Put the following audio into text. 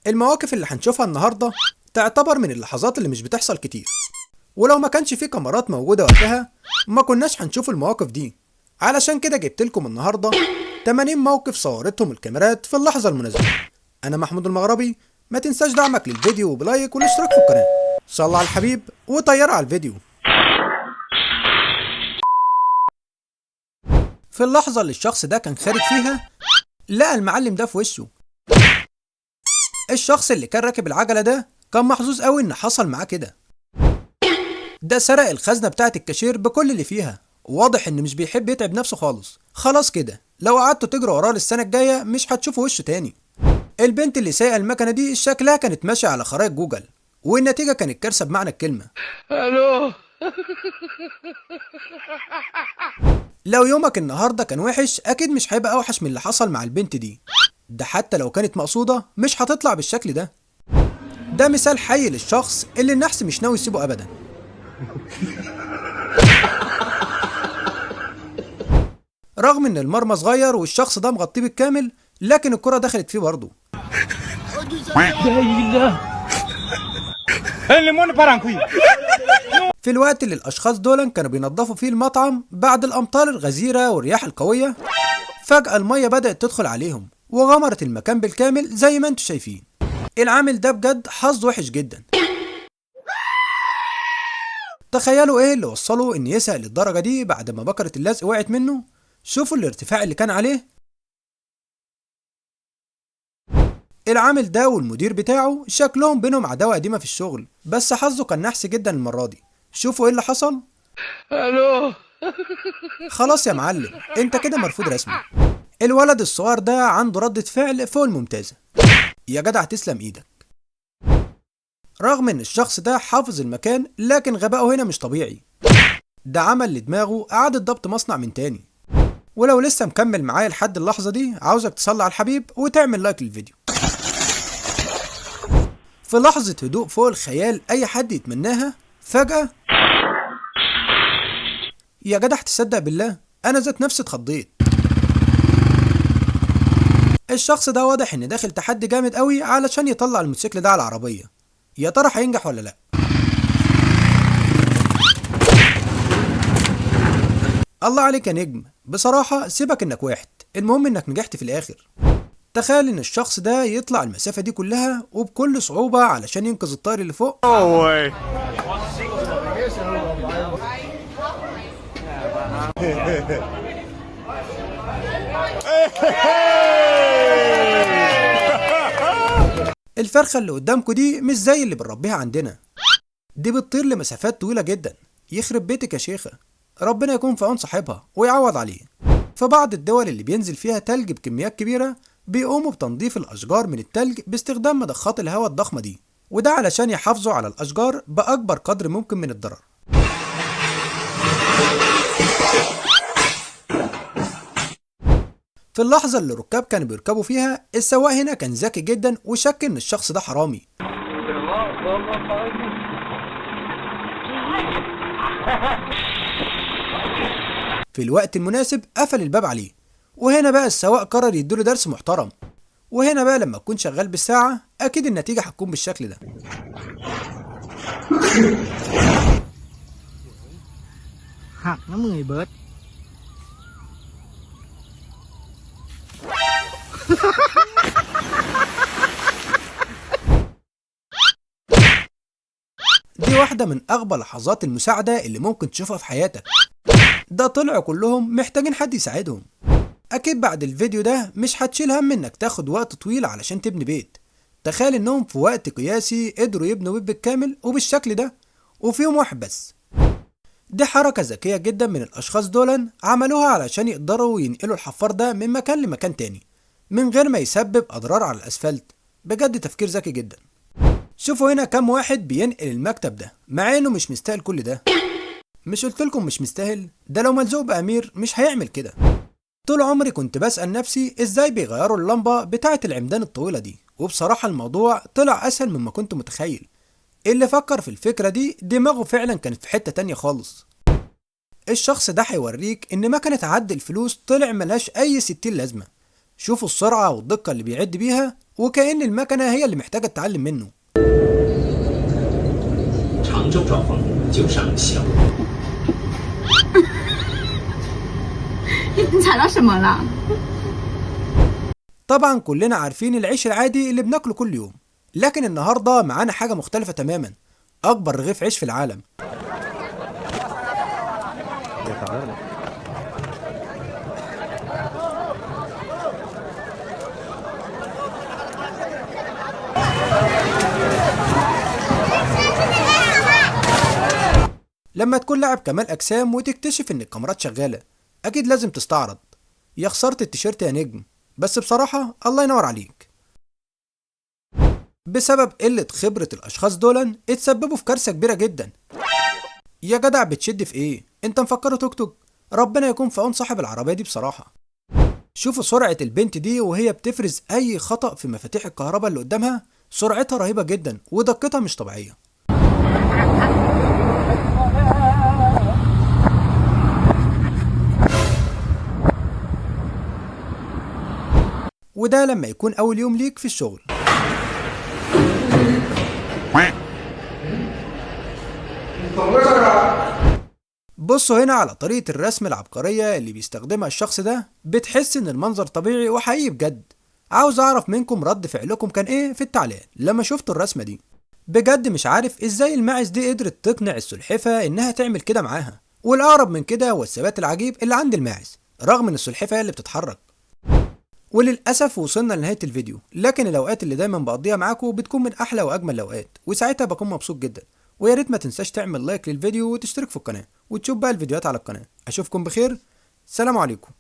المواقف اللي هنشوفها النهاردة تعتبر من اللحظات اللي مش بتحصل كتير، ولو ما كانش في كاميرات موجودة وقتها ما كناش هنشوف المواقف دي. علشان كده جبت لكم النهاردة 80 موقف صورتهم الكاميرات في اللحظة المناسبة. أنا محمود المغربي، ما تنساش دعمك للفيديو وبلايك والاشتراك في القناة. صلى على الحبيب وطير على الفيديو. في اللحظة اللي الشخص ده كان خارج فيها لقى المعلم ده في وشه. الشخص اللي كان راكب العجلة ده كان محظوظ قوي ان حصل معاه كده. ده سرق الخزنة بتاعت الكاشير بكل اللي فيها، واضح ان مش بيحب يتعب نفسه خالص. خلاص كده لو قعدتوا تجروا وراه للسنة الجاية مش هتشوفوا وشه تاني. البنت اللي سايقة المكنة دي شكلها كانت ماشية على خرائط جوجل، والنتيجة كانت كارثة بمعنى الكلمة. الو. لو يومك النهاردة كان وحش اكيد مش هيبقى اوحش من اللي حصل مع البنت دي. ده حتى لو كانت مقصودة مش هتطلع بالشكل ده. ده مثال حي للشخص اللي النحس مش ناوي يسيبه ابدا. رغم ان المرمى صغير والشخص ده مغطيه بالكامل، لكن الكرة دخلت فيه برضه. في الوقت اللي الاشخاص دول كانوا بينظفوا فيه المطعم بعد الامطار الغزيرة والرياح القوية، فجأة المية بدأت تدخل عليهم وغمرت المكان بالكامل زي ما انتوا شايفين. العامل ده بجد حظ وحش جدا. تخيلوا ايه اللي وصله ان يسأل للدرجة دي بعد ما بكرة اللزق وقعت منه. شوفوا الارتفاع اللي كان عليه. العامل ده والمدير بتاعه شكلهم بينهم عداوة قديمة في الشغل، بس حظه كان نحس جدا المرة دي. شوفوا ايه اللي حصل. الو. خلاص يا معلم، انت كده مرفوض رسمي. الولد الصغير ده عنده ردة فعل فوق الممتازة. يا جدع تسلم ايدك. رغم ان الشخص ده حافظ المكان، لكن غبائه هنا مش طبيعي. ده عمل لدماغه اعادة ضبط مصنع من تاني. ولو لسه مكمل معايا لحد اللحظة دي، عاوزك تصلي على الحبيب وتعمل لايك للفيديو. في لحظة هدوء فوق الخيال اي حد يتمناها، فجأة يا جدع تصدق بالله انا ذات نفسي اتخضيت. الشخص ده واضح ان داخل تحدي جامد قوي علشان يطلع الموتوسيكل ده على العربية. يا ترى هينجح ولا لا؟ الله عليك يا نجم، بصراحة سيبك انك واحد، المهم انك نجحت في الاخر. تخيل ان الشخص ده يطلع المسافة دي كلها وبكل صعوبة علشان ينقذ الطائر اللي فوق. الفرخة اللي قدامكوا دي مش زي اللي بنربيها عندنا، دي بتطير لمسافات طويلة جدا. يخرب بيتك يا شيخة، ربنا يكون في عون صاحبها ويعوض عليه. في بعض الدول اللي بينزل فيها تلج بكميات كبيرة بيقوموا بتنظيف الأشجار من التلج باستخدام مضخات الهواء الضخمة دي، وده علشان يحافظوا على الأشجار بأكبر قدر ممكن من الضرر. في اللحظة اللي الركاب كانوا بيركبوا فيها، السواق هنا كان ذكي جدا وشك ان الشخص ده حرامي. في الوقت المناسب قفل الباب عليه، وهنا بقى السواق قرر يديله درس محترم. وهنا بقى لما تكون شغال بالساعة اكيد النتيجة هتكون بالشكل ده.หักนะมึงไอ้เบิร์ด دي واحدة من أغبى لحظات المساعدة اللي ممكن تشوفها في حياتك. ده طلعوا كلهم محتاجين حد يساعدهم. أكيد بعد الفيديو ده مش هتشيل هم إنك تاخد وقت طويل علشان تبني بيت. تخيل إنهم في وقت قياسي قدروا يبنوا بيت بالكامل وبالشكل ده وفي يوم واحد بس. دي حركة ذكية جدا من الأشخاص دول، عملوها علشان يقدروا ينقلوا الحفار ده من مكان لمكان تاني من غير ما يسبب أضرار على الأسفلت. بجد تفكير ذكي جدا. شوفوا هنا كام واحد بينقل المكتب ده مع انه مش مستاهل كل ده. مش قلتلكم مش مستاهل؟ ده لو ملزوق بأمير مش هيعمل كده. طول عمري كنت بسأل نفسي ازاي بيغيروا اللمبة بتاعة العمدان الطويلة دي، وبصراحة الموضوع طلع اسهل مما كنت متخيل. اللي فكر في الفكرة دي دماغه فعلا كانت في حتة تانية خالص. الشخص ده هيوريك ان مكنة عد الفلوس طلع ملهاش اي 60 لازمة. شوفوا السرعة والدقة اللي بيعد بيها، وكأن المكنة هي اللي محتاجة تتعلم منه. 常州状况就上小。你踩到什么了？ طبعا كلنا عارفين العيش العادي اللي بناكله كل يوم، لكن النهاردة معانا حاجة مختلفة تماما، أكبر رغيف عيش في العالم. لما تكون لاعب كمال أجسام وتكتشف إن الكاميرات شغالة، أكيد لازم تستعرض. يا خسارة التيشيرت يا نجم، بس بصراحة الله ينور عليك. بسبب قلة خبرة الأشخاص دول اتسببوا في كارثة كبيرة جدا. يا جدع بتشد في إيه؟ أنت مفكره توك توك؟ ربنا يكون في عون صاحب العربية دي بصراحة. شوفوا سرعة البنت دي وهي بتفرز أي خطأ في مفاتيح الكهرباء اللي قدامها، سرعتها رهيبة جدا ودقتها مش طبيعية. وده لما يكون أول يوم ليك في الشغل. بصوا هنا على طريقة الرسم العبقرية اللي بيستخدمها الشخص ده، بتحس إن المنظر طبيعي وحقيقي بجد. عاوز أعرف منكم رد فعلكم كان إيه في التعليقات لما شفتوا الرسمة دي. بجد مش عارف إزاي الماعز دي قدرت تقنع السلحفة إنها تعمل كده معاها، والأقرب من كده هو الثبات العجيب اللي عند الماعز رغم إن السلحفة هي اللي بتتحرك. وللأسف وصلنا لنهاية الفيديو، لكن الأوقات اللي دايما بقضيها معاكم بتكون من أحلى وأجمل الأوقات، وساعتها بكون مبسوط جدا. ويا ريت ما تنساش تعمل لايك للفيديو وتشترك في القناة وتشوف بقى الفيديوهات على القناة. أشوفكم بخير، سلام عليكم.